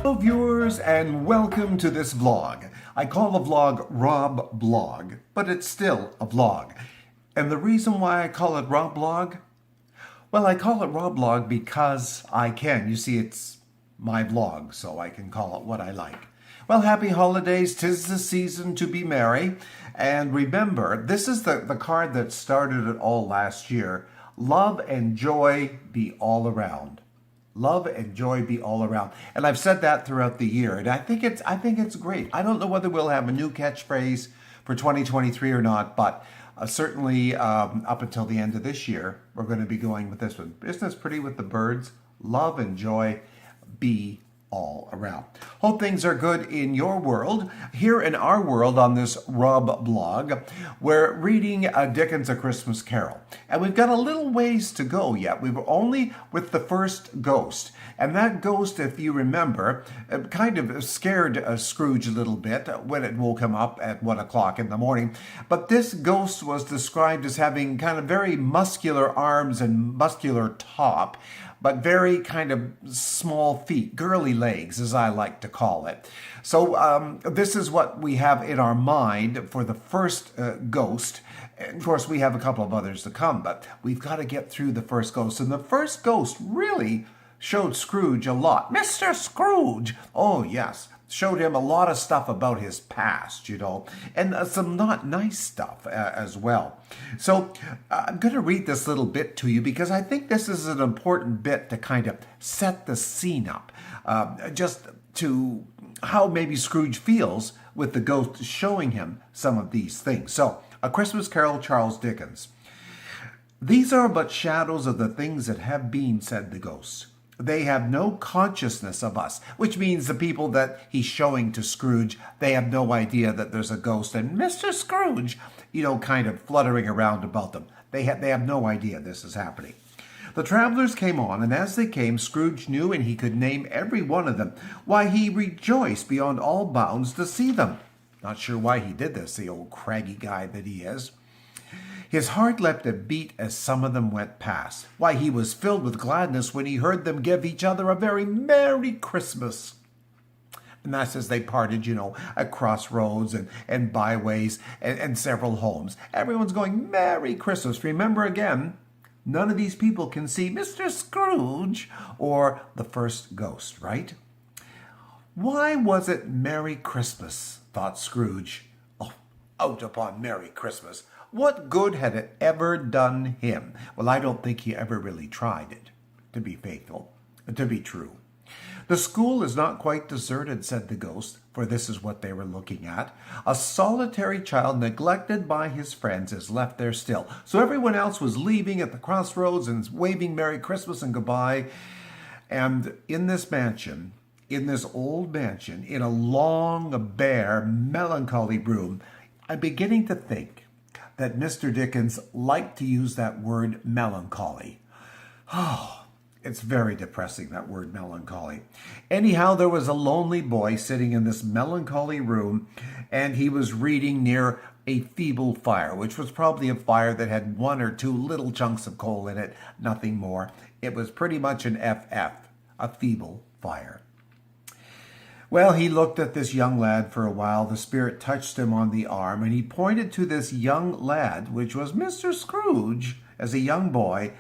Hello viewers and welcome to this vlog. I call the vlog Rob Blog, but it's still a vlog. And the reason why I call it Rob Blog? Well, I call it Rob Blog because I can. You see, it's my vlog, so I can call it what I like. Well, happy holidays. 'Tis the season to be merry. And remember, this is the card that started it all last year. Love and joy be all around. Love and joy be all around. And I've said that throughout the year, and I think it's great. I don't know whether we'll have a new catchphrase for 2023 or not, but certainly up until the end of this year, we're going to be going with this one. Isn't this pretty with the birds? Love and joy be all around. Hope things are good in your world. Here in our world on this Rob blog, we're reading Dickens' A Christmas Carol. And we've got a little ways to go yet. We were only with the first ghost. And that ghost, if you remember, kind of scared Scrooge a little bit when it woke him up at 1 o'clock in the morning. But this ghost was described as having kind of very muscular arms and muscular top, but very kind of small feet, girly legs, as I like to call it. So this is what we have in our mind for the first ghost. And of course, we have a couple of others to come, but we've got to get through the first ghost. And the first ghost really showed Scrooge a lot. Mr. Scrooge! Oh, yes. Showed him a lot of stuff about his past, you know, and some not nice stuff as well. So I'm going to read this little bit to you because I think this is an important bit to kind of set the scene up, just to how maybe Scrooge feels with the ghost showing him some of these things. So, A Christmas Carol, Charles Dickens. These are but shadows of the things that have been, said the ghost. They have no consciousness of us, which means the people that he's showing to Scrooge, they have no idea that there's a ghost and Mr. Scrooge, you know, kind of fluttering around about them. They have no idea this is happening. The travelers came on, and as they came, Scrooge knew, and he could name every one of them. Why, he rejoiced beyond all bounds to see them. Not sure why he did this, the old craggy guy that he is. His heart leapt a beat as some of them went past. Why, he was filled with gladness when he heard them give each other a very Merry Christmas. And that's as they parted, you know, at crossroads and byways and several homes. Everyone's going, Merry Christmas. Remember again, none of these people can see Mr. Scrooge or the first ghost, right? Why was it Merry Christmas, thought Scrooge. Oh, out upon Merry Christmas. What good had it ever done him? Well, I don't think he ever really tried it, to be faithful, to be true. The school is not quite deserted, said the ghost, for this is what they were looking at. A solitary child neglected by his friends is left there still. So everyone else was leaving at the crossroads and waving Merry Christmas and goodbye. And in this mansion, in this old mansion, in a long, bare, melancholy room, I'm beginning to think that Mr. Dickens liked to use that word melancholy. Oh, it's very depressing, that word melancholy. Anyhow, there was a lonely boy sitting in this melancholy room, and he was reading near a feeble fire, which was probably a fire that had 1 or 2 little chunks of coal in it, nothing more. It was pretty much an FF, a feeble fire. Well, he looked at this young lad for a while. The spirit touched him on the arm, and he pointed to this young lad, which was Mr. Scrooge, as a young boy,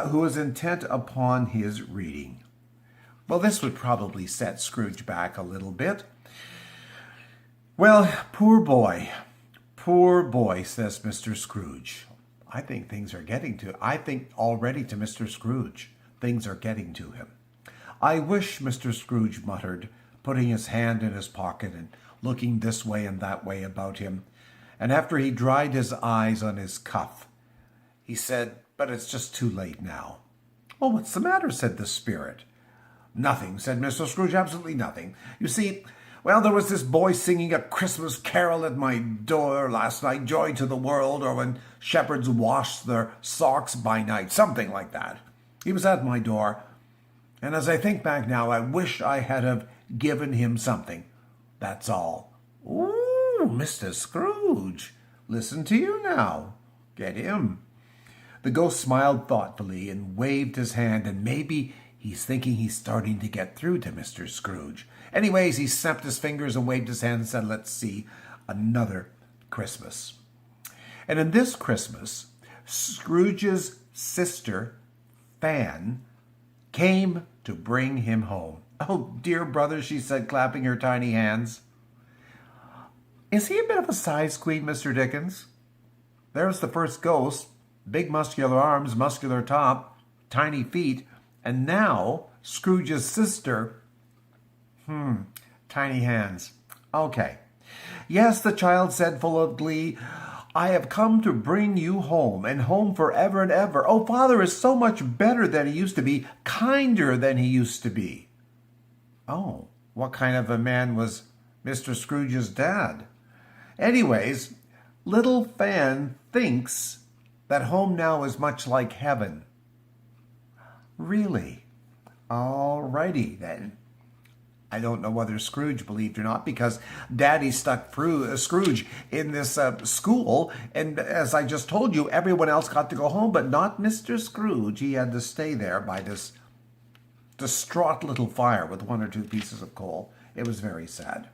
who was intent upon his reading. Well, this would probably set Scrooge back a little bit. Well, poor boy, says Mr. Scrooge. I think already to Mr. Scrooge, things are getting to him. I wish, Mr. Scrooge muttered, putting his hand in his pocket and looking this way and that way about him. And after he dried his eyes on his cuff, he said, but it's just too late now. Well, what's the matter, said the spirit. Nothing, said Mr. Scrooge, absolutely nothing. You see, well, there was this boy singing A Christmas Carol at my door last night, joy to the world, or when shepherds wash their socks by night, something like that. He was at my door, and as I think back now, I wish I had have given him something. That's all. Ooh, Mr. Scrooge, listen to you now. Get him. The ghost smiled thoughtfully and waved his hand, and maybe He's thinking he's starting to get through to Mr. Scrooge. Anyways, he snapped his fingers and waved his hand and said, let's see another Christmas. And in this Christmas, Scrooge's sister, Fan, came to bring him home. Oh, dear brother, she said, clapping her tiny hands. Is he a bit of a size queen, Mr. Dickens? There's the first ghost. Big muscular arms, muscular top, tiny feet. And now, Scrooge's sister, tiny hands. Okay. Yes, the child said, full of glee, I have come to bring you home, and home forever and ever. Oh, Father is so much better than he used to be, kinder than he used to be. Oh, what kind of a man was Mr. Scrooge's dad? Anyways, little Fan thinks that home now is much like heaven. Really? All righty then. I don't know whether Scrooge believed or not, because Daddy stuck Scrooge in this school, and as I just told you, everyone else got to go home, but not Mr. Scrooge. He had to stay there by this distraught little fire with 1 or 2 pieces of coal. It was very sad.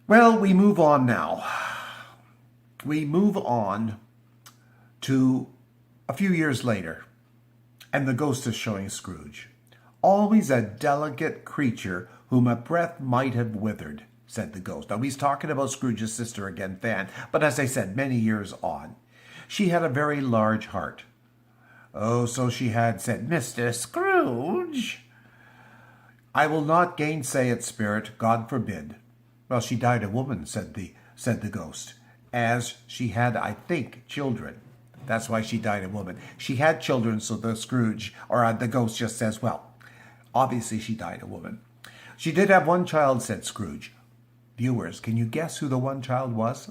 Well, we move on now. We move on to a few years later, and the ghost is showing Scrooge. Always a delicate creature whom a breath might have withered, said the ghost. Now, he's talking about Scrooge's sister again, Fan, but as I said, many years on. She had a very large heart. Oh, so she had, said Mr. Scrooge. I will not gainsay it, spirit, God forbid. Well, she died a woman, said the ghost, as she had, I think, children. That's why she died a woman. She had children, so the Scrooge, or the ghost just says, well, obviously she died a woman. She did have one child, said Scrooge. Viewers, can you guess who the one child was?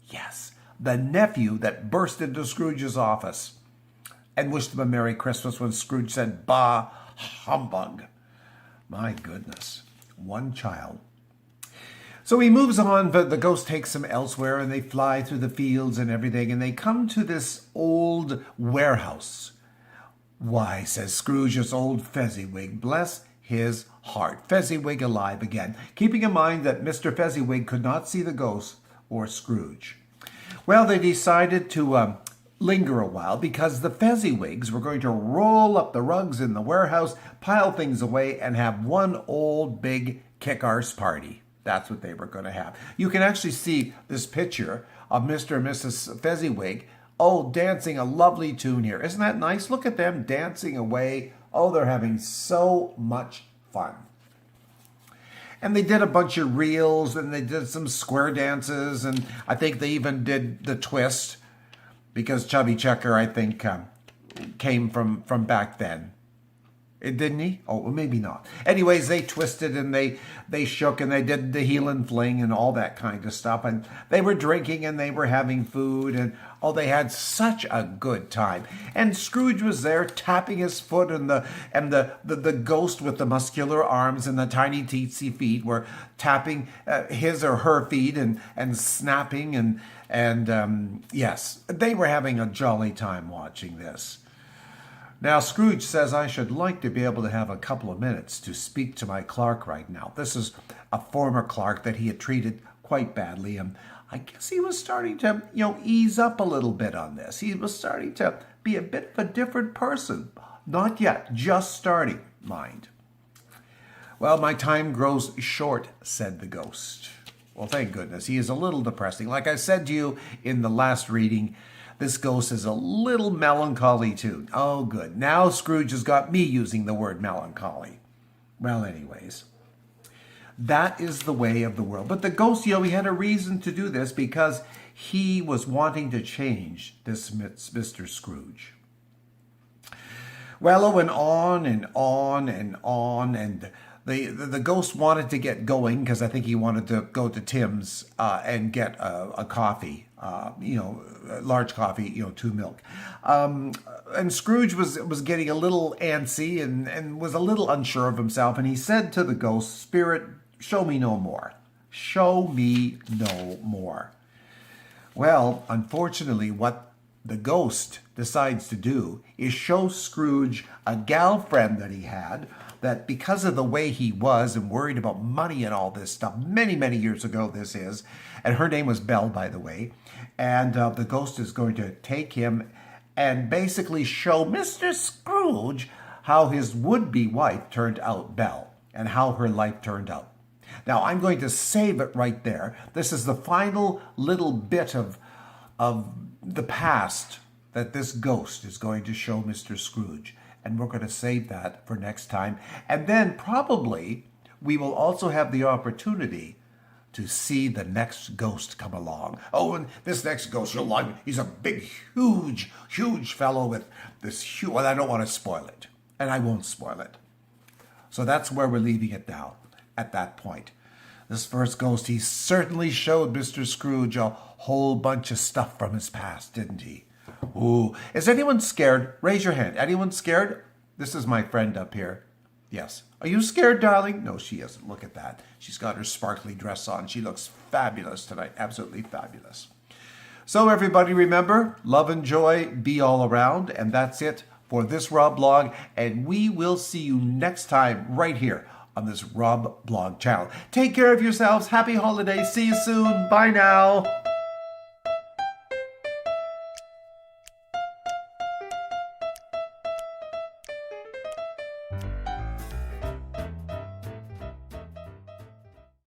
Yes, the nephew that burst into Scrooge's office and wished him a Merry Christmas when Scrooge said, bah, humbug. My goodness, one child. So he moves on, but the ghost takes him elsewhere, and they fly through the fields and everything, and they come to this old warehouse. Why, says Scrooge's old Fezziwig, bless his heart. Fezziwig alive again, keeping in mind that Mr. Fezziwig could not see the ghost or Scrooge. Well, they decided to linger a while, because the Fezziwigs were going to roll up the rugs in the warehouse, pile things away, and have one old big kick-arse party. That's what they were going to have. You can actually see this picture of Mr. and Mrs. Fezziwig, dancing a lovely tune here. Isn't that nice? Look at them dancing away. Oh, they're having so much fun. And they did a bunch of reels, and they did some square dances, and I think they even did the twist, because Chubby Checker, I think, came from back then. Didn't he? Oh, well, maybe not. Anyways, they twisted and they shook and they did the heel and fling and all that kind of stuff. And they were drinking and they were having food, and they had such a good time. And Scrooge was there tapping his foot, and the ghost with the muscular arms and the tiny teensy feet were tapping his or her feet and snapping and yes, they were having a jolly time watching this. Now, Scrooge says, I should like to be able to have a couple of minutes to speak to my clerk right now. This is a former clerk that he had treated quite badly, and I guess he was starting to, ease up a little bit on this. He was starting to be a bit of a different person. Not yet, just starting, mind. Well, my time grows short, said the ghost. Well, thank goodness. He is a little depressing. Like I said to you in the last reading, this ghost is a little melancholy too. Oh, good. Now Scrooge has got me using the word melancholy. Well, anyways, that is the way of the world. But the ghost, he had a reason to do this, because he was wanting to change this Mr. Scrooge. Well, it went on and on and on, and the ghost wanted to get going, because I think he wanted to go to Tim's and get a coffee, a large coffee, 2 milk. And Scrooge was getting a little antsy and was a little unsure of himself, and he said to the ghost, Spirit, show me no more. Show me no more. Well, unfortunately, what the ghost decides to do is show Scrooge a gal friend that he had, that because of the way he was and worried about money and all this stuff, many, many years ago this is, and her name was Belle, by the way, and the ghost is going to take him and basically show Mr. Scrooge how his would-be wife turned out, Belle, and how her life turned out. Now, I'm going to save it right there. This is the final little bit of the past that this ghost is going to show Mr. Scrooge. And we're going to save that for next time. And then probably we will also have the opportunity to see the next ghost come along. Oh, and this next ghost, you'll like, he's a big, huge fellow with this huge, well, I don't want to spoil it. And I won't spoil it. So that's where we're leaving it now, at that point. This first ghost, he certainly showed Mr. Scrooge a whole bunch of stuff from his past, didn't he? Ooh, is anyone scared? Raise your hand. Anyone scared? This is my friend up here. Yes. Are you scared, darling? No, she isn't. Look at that. She's got her sparkly dress on. She looks fabulous tonight. Absolutely fabulous. So everybody remember, love and joy be all around. And that's it for this Rob Blog. And we will see you next time right here on this Rob Blog channel. Take care of yourselves. Happy holidays. See you soon. Bye now.